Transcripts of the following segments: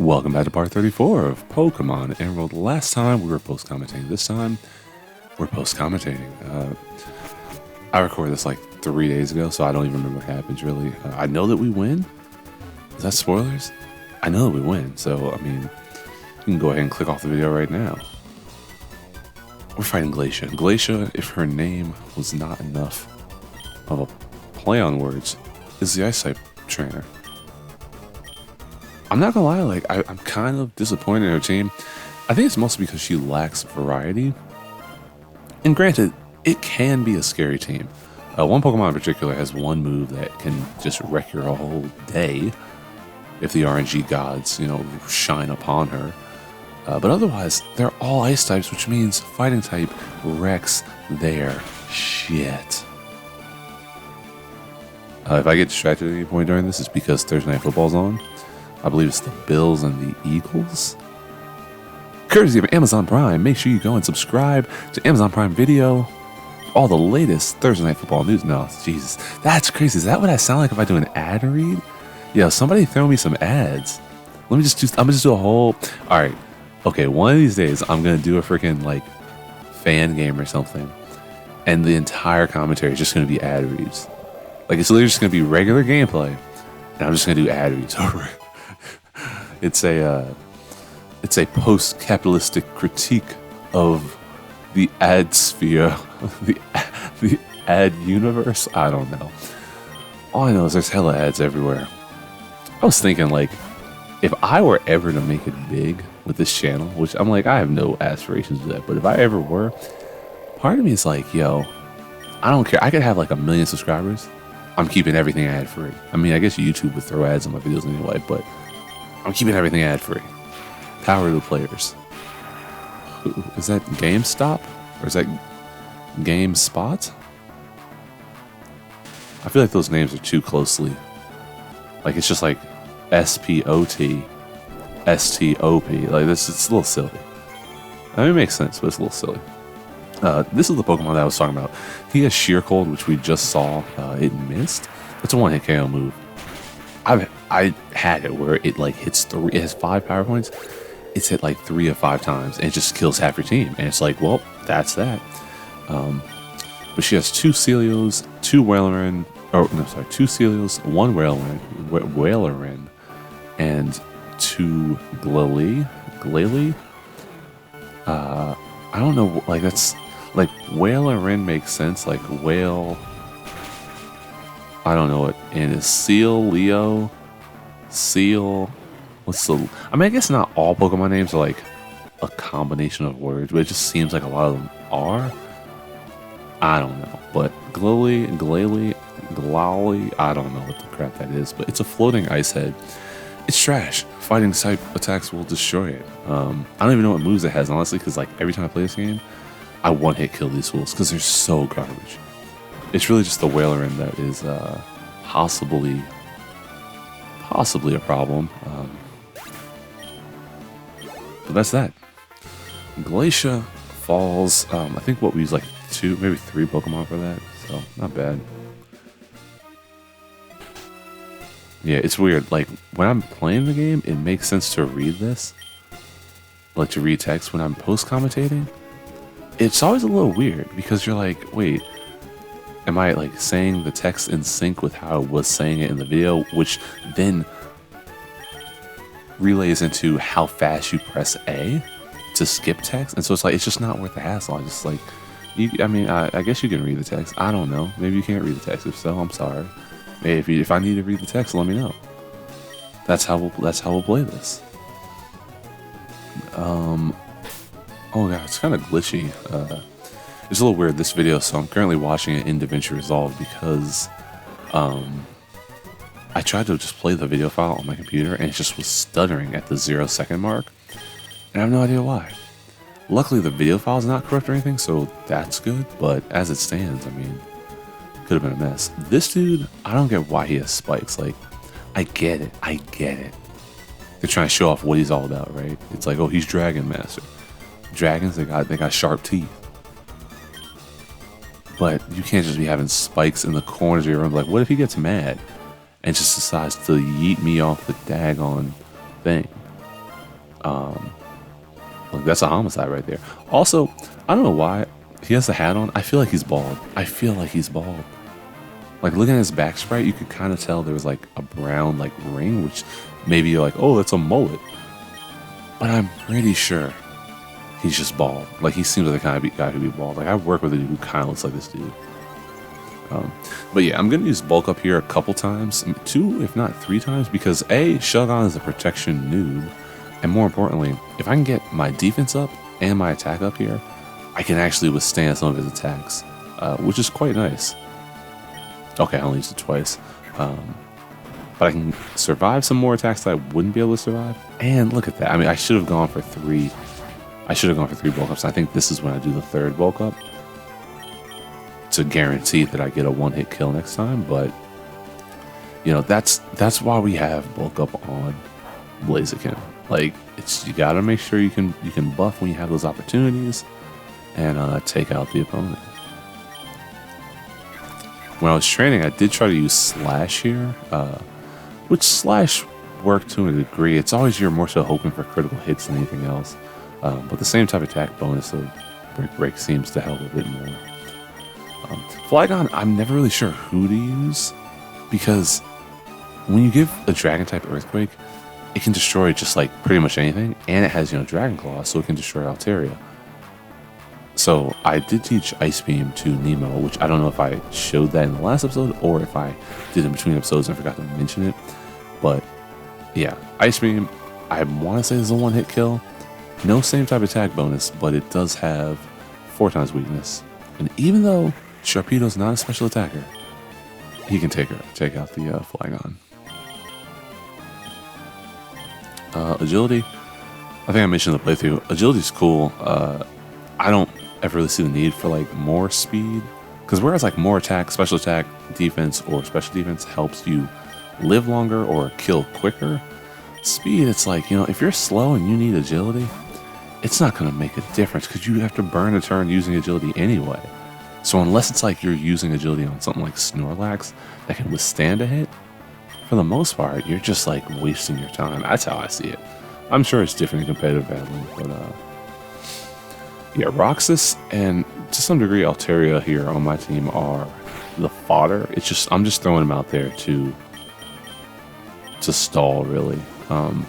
Welcome back to part 34 of Pokemon Emerald. Last time we were post-commentating. This time we're post-commentating. I recorded this like 3 days ago, so I don't even remember what happens really. I know that we win. Is that spoilers? I know that we win, so I mean, you can go ahead and click off the video right now. We're fighting Glacia. Glacia, if her name was not enough of a play on words, is the Ice-type trainer. I'm not gonna lie, like I'm kind of disappointed in her team. I think it's mostly because she lacks variety. And granted, it can be a scary team. One Pokemon in particular has one move that can just wreck your whole day if the RNG gods, shine upon her. But otherwise, they're all ice types, which means fighting type wrecks their shit. If I get distracted at any point during this, it's because Thursday Night Football's on. I believe it's the Bills and the Eagles. Courtesy of Amazon Prime, make sure you go and subscribe to Amazon Prime Video. All the latest Thursday Night Football news. No, Jesus, that's crazy. Is that what I sound like if I do an ad read? Yo, somebody throw me some ads. I'm gonna just do a whole. All right, okay. One of these days, I'm gonna do a freaking like fan game or something, and the entire commentary is just gonna be ad reads. Like it's literally just gonna be regular gameplay, and I'm just gonna do ad reads over it. It's a post-capitalistic critique of the ad sphere, the ad universe. I don't know. All I know is there's hella ads everywhere. I was thinking, like, if I were ever to make it big with this channel, which I'm like, I have no aspirations of that, but if I ever were, part of me is like, yo, I don't care. I could have like 1 million subscribers. I'm keeping everything ad free. I mean, I guess YouTube would throw ads on my videos anyway, but I'm keeping everything ad free. Power to the players. Is that GameStop? Or is that GameSpot? I feel like those names are too closely. Like it's just like SPOT, STOP. Like this, it's a little silly. I mean, it makes sense, but it's a little silly. This is the Pokemon that I was talking about. He has Sheer Cold, which we just saw. It missed. It's a one-hit KO move. I had it where it like hits three. It has 5 power points. It's hit like 3 of 5 times, and it just kills half your team. And it's like, well, that's that. But she has 2 Celios, 2 Wailerin. Oh no, sorry, 2 Celios, 1 Wailerin, and 2 Glalie. I don't know. Like that's like Wailerin makes sense. Like whale. I don't know what. And is Seal. What's the? I mean, I guess not all Pokemon names are like a combination of words, but it just seems like a lot of them are. I don't know, but Glalie, I don't know what the crap that is, but it's a floating ice head. It's trash. Fighting type attacks will destroy it. I don't even know what moves it has, honestly, because like every time I play this game, I one-hit kill these fools because they're so garbage. It's really just the Wailerin that is possibly a problem. But that's that. Glacia falls. I think what we use like 2, maybe 3 Pokemon for that, so not bad. Yeah, it's weird. Like when I'm playing the game, it makes sense to read this, like to read text. When I'm post-commentating, it's always a little weird because you're like, wait, am I like saying the text in sync with how I was saying it in the video, which then relays into how fast you press A to skip text, and so it's like it's just not worth the hassle. I just like, I guess you can read the text. I don't know. Maybe you can't read the text. If so, I'm sorry. If I need to read the text, let me know. That's how we'll play this. Oh god, it's kind of glitchy. It's a little weird this video, so I'm currently watching it in DaVinci Resolve because I tried to just play the video file on my computer and it just was stuttering at the 0-second mark, and I have no idea why. Luckily, the video file is not corrupt or anything, so that's good. But as it stands, I mean, could have been a mess. This dude, I don't get why he has spikes. Like, I get it. They're trying to show off what he's all about, right? It's like, oh, he's Dragon Master. Dragons, they got sharp teeth. But you can't just be having spikes in the corners of your room. Like, what if he gets mad and just decides to yeet me off the daggone thing? Look, that's a homicide right there. Also, I don't know why he has the hat on. I feel like he's bald. I feel like he's bald. Like looking at his back sprite, you could kind of tell there was like a brown like ring, which maybe you're like, oh, that's a mullet. But I'm pretty sure he's just bald. Like he seems like the kind of guy who'd be bald. Like I work with a dude who kind of looks like this dude. But yeah, I'm gonna use bulk up here a couple times, 2 if not 3 times, because A, Shogun is a protection noob, and more importantly, if I can get my defense up and my attack up here, I can actually withstand some of his attacks, which is quite nice. Okay, I only used it twice. But I can survive some more attacks that I wouldn't be able to survive. And look at that. I mean, I should have gone for 3. I should have gone for 3 bulk ups. I think this is when I do the 3rd bulk up to guarantee that I get a 1-hit kill next time. But you know, that's why we have bulk up on Blaziken. Like you gotta make sure you can buff when you have those opportunities and take out the opponent. When I was training, I did try to use Slash here, which Slash worked to a degree. It's always you're more so hoping for critical hits than anything else. But the same type of attack bonus of Break seems to help a bit more. Flygon, I'm never really sure who to use, because when you give a Dragon type Earthquake, it can destroy just like pretty much anything, and it has, you know, Dragon Claw, so it can destroy Altaria. So I did teach Ice Beam to Nemo, which I don't know if I showed that in the last episode or if I did in between episodes and forgot to mention it. But yeah, Ice Beam, I want to say this is a 1-hit kill. No same type of attack bonus, but it does have 4 times weakness. And even though Sharpedo's not a special attacker, he can take out the Flygon. Agility, I think I mentioned in the playthrough. Agility's cool. I don't ever really see the need for like more speed, because whereas like more attack, special attack, defense, or special defense helps you live longer or kill quicker, speed, it's like, you know, if you're slow and you need agility, it's not going to make a difference because you have to burn a turn using agility anyway. So unless it's like you're using agility on something like Snorlax that can withstand a hit, for the most part, you're just like wasting your time. That's how I see it. I'm sure it's different in competitive battling, but yeah, Roxas and to some degree Altaria here on my team are the fodder. It's just I'm just throwing them out there to stall, really. I'm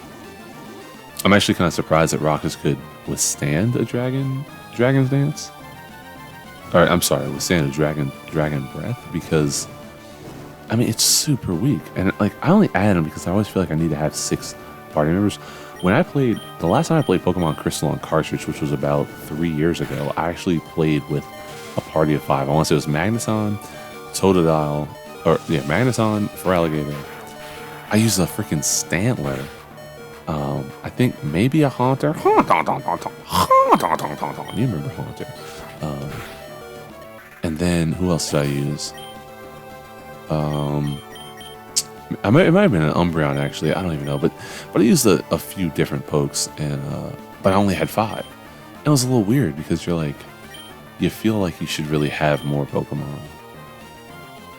actually kind of surprised that Roxas could withstand a Dragon's Dance. Alright, I'm sorry, withstand a Dragon Breath, because I mean it's super weak. And like I only add them because I always feel like I need to have 6 party members. When I played, the last time I played Pokemon Crystal on cartridge, which was about 3 years ago, I actually played with a party of 5. I want to say it was Magneton, Totodile, Magneton, Feraligatr. I used a freaking Stantler. I think maybe a Haunter. You remember Haunter. And then who else did I use? It might have been an Umbreon, actually. I don't even know, but I used a few different pokes, and but I only had 5. It was a little weird because you're like, you feel like you should really have more Pokemon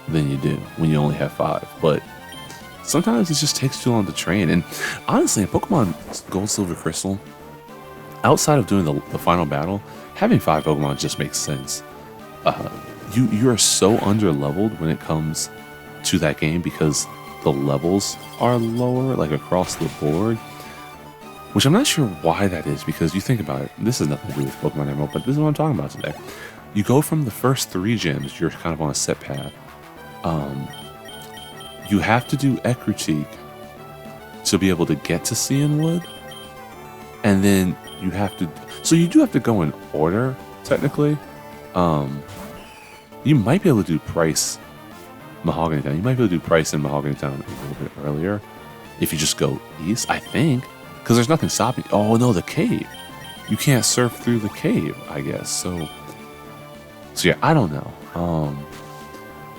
than you do when you only have 5, but sometimes it just takes too long to train. And honestly, in Pokemon Gold, Silver, Crystal, outside of doing the final battle, having 5 Pokemon just makes sense. You are so under-leveled when it comes to that game because the levels are lower, like across the board, which I'm not sure why that is, because you think about it, this has nothing to do with Pokemon Emerald, but this is what I'm talking about today. You go from the first 3 gyms, you're kind of on a set path. You have to do Ecruteak to be able to get to Cianwood, and then you have to, so you do have to go in order, technically. You might be able to do Price Mahogany Town. You might be able to do Price and Mahogany Town a little bit earlier if you just go east, I think, because there's nothing stopping. Oh no, the cave. You can't surf through the cave, I guess. So yeah, I don't know.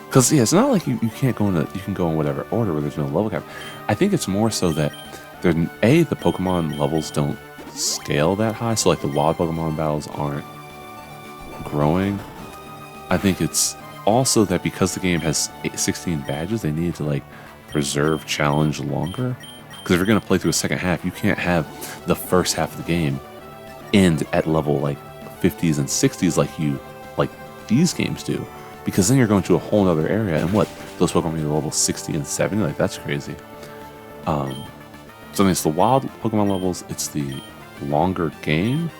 Because yeah, it's not like you can't go in you can go in whatever order where there's no level cap. I think it's more so that the Pokemon levels don't scale that high, so like the wild Pokemon battles aren't growing. I think it's also that because the game has 16 badges, they needed to like preserve challenge longer. Because if you're going to play through a second half, you can't have the first half of the game end at level like 50s and 60s like these games do. Because then you're going to a whole other area, and what? Those Pokemon are level 60 and 70? Like, that's crazy. So I mean, it's the wild Pokemon levels, it's the longer game.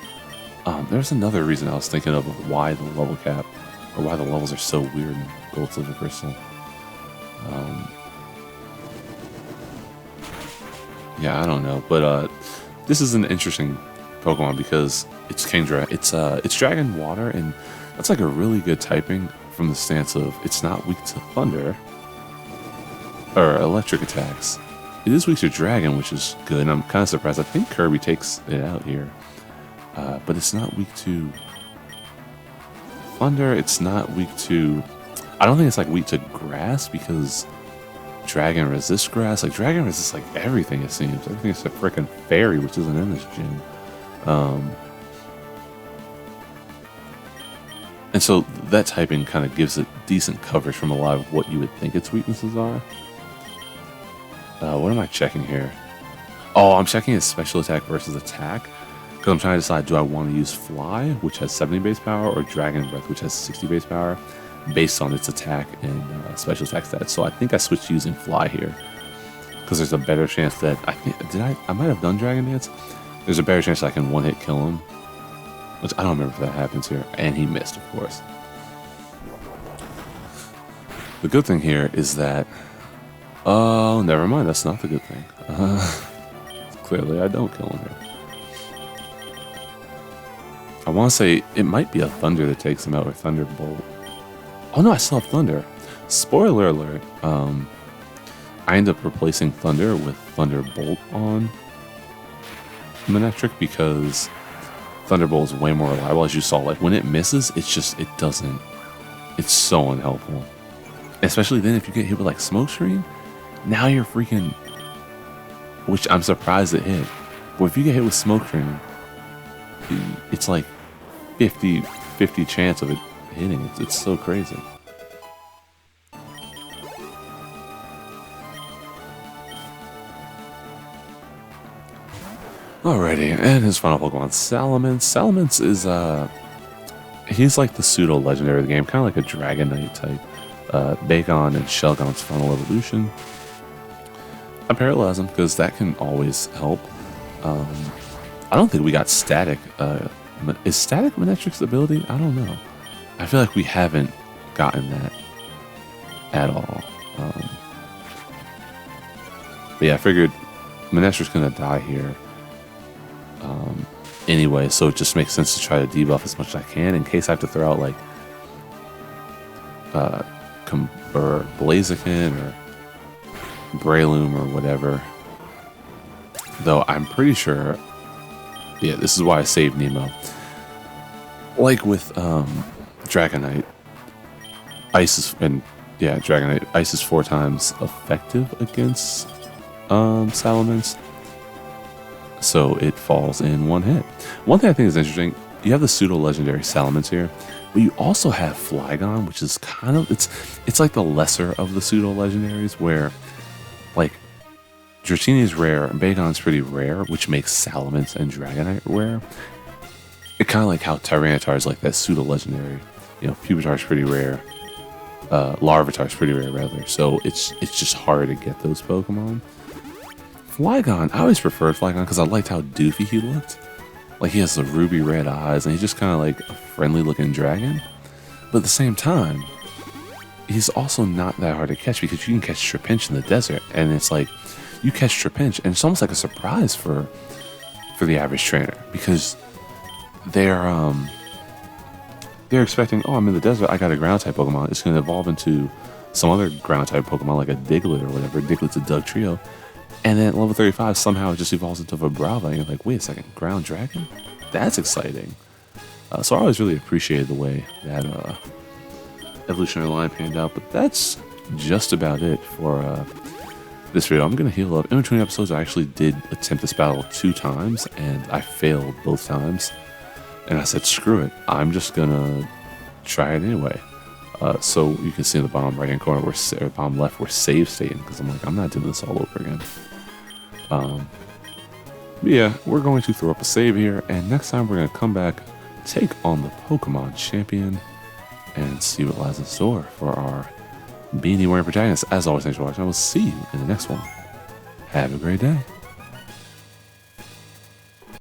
There's another reason I was thinking of why the level cap, or why the levels are so weird in Gold, Silver, Crystal. Yeah, I don't know, but this is an interesting Pokemon because it's it's Dragon Water, and that's like a really good typing from the stance of it's not weak to Thunder or electric attacks. It is weak to Dragon, which is good, and I'm kind of surprised. I think Kirby takes it out here. But it's not weak to Thunder. It's not weak to... I don't think it's like weak to Grass, because Dragon resists Grass. Like, Dragon resists like everything, it seems. Everything except frickin' Fairy, which isn't in this gym. And so that typing kind of gives it decent coverage from a lot of what you would think its weaknesses are. What am I checking here? Oh, I'm checking its special attack versus attack. Because I'm trying to decide, do I want to use Fly, which has 70 base power, or Dragon Breath, which has 60 base power, based on its attack and special attack stats. So I think I switched to using Fly here. Because there's a better chance that... I might have done Dragon Dance. There's a better chance that I can one-hit kill him. Which I don't remember if that happens here. And he missed, of course. The good thing here is that... Oh, never mind. That's not the good thing. Clearly, I don't kill him here. I want to say it might be a Thunder that takes him out, or Thunderbolt. Oh no, I still have Thunder. Spoiler alert. I end up replacing Thunder with Thunderbolt on Manectric because Thunderbolt is way more reliable. As you saw, like when it misses, it doesn't. It's so unhelpful. Especially then if you get hit with like Smokescreen. Now you're freaking... Which I'm surprised it hit. But if you get hit with Smokescreen, it's like 50-50 chance of it hitting. It's so crazy. Alrighty, and his final Pokemon, Salamence. Salamence is, he's like the pseudo-legendary of the game, kind of like a Dragonite type. Bacon and Shelgon's final evolution. I parallelize him because that can always help. I don't think we got Static. Is Static Manectric's ability? I don't know. I feel like we haven't gotten that at all. But yeah, I figured Manectric's gonna die here. Anyway, so it just makes sense to try to debuff as much as I can in case I have to throw out like Blaziken or Breloom or whatever. Though I'm pretty sure, yeah, this is why I saved Nemo. Like with Dragonite, Dragonite, Ice is 4 times effective against Salamence. So it falls in one hit. One thing I think is interesting, you have the pseudo-legendary Salamence here, but you also have Flygon, which is kind of, it's like the lesser of the pseudo-legendaries, where like Dratini is rare and Bagon's pretty rare, which makes Salamence and Dragonite rare. It's kind of like how Tyranitar is like that pseudo-legendary. You know, Pupitar's pretty rare. Larvitar's pretty rare, rather. So it's just hard to get those Pokemon. Flygon, I always preferred Flygon because I liked how doofy he looked. Like, he has the ruby red eyes, and he's just kind of like a friendly-looking dragon. But at the same time, he's also not that hard to catch because you can catch Trapinch in the desert, and it's like, you catch Trapinch, and it's almost like a surprise for the average trainer because they're expecting, oh, I'm in the desert, I got a ground-type Pokemon. It's going to evolve into some other ground-type Pokemon like a Diglett or whatever. Diglett's a Dugtrio. And then at level 35, somehow it just evolves into Vibrava, and you're like, wait a second, Ground Dragon? That's exciting. So I always really appreciated the way that evolutionary line panned out, but that's just about it for this video. I'm going to heal up. In between episodes, I actually did attempt this battle 2 times, and I failed both times. And I said, screw it, I'm just going to try it anyway. So you can see in the bottom right-hand corner, or bottom left, we're save stating, because I'm like, I'm not doing this all over again. But yeah, we're going to throw up a save here, and next time we're going to come back, take on the Pokemon champion, and see what lies in store for our beanie wearing protagonist. As always, thanks for watching. I will see you in the next one. Have a great day.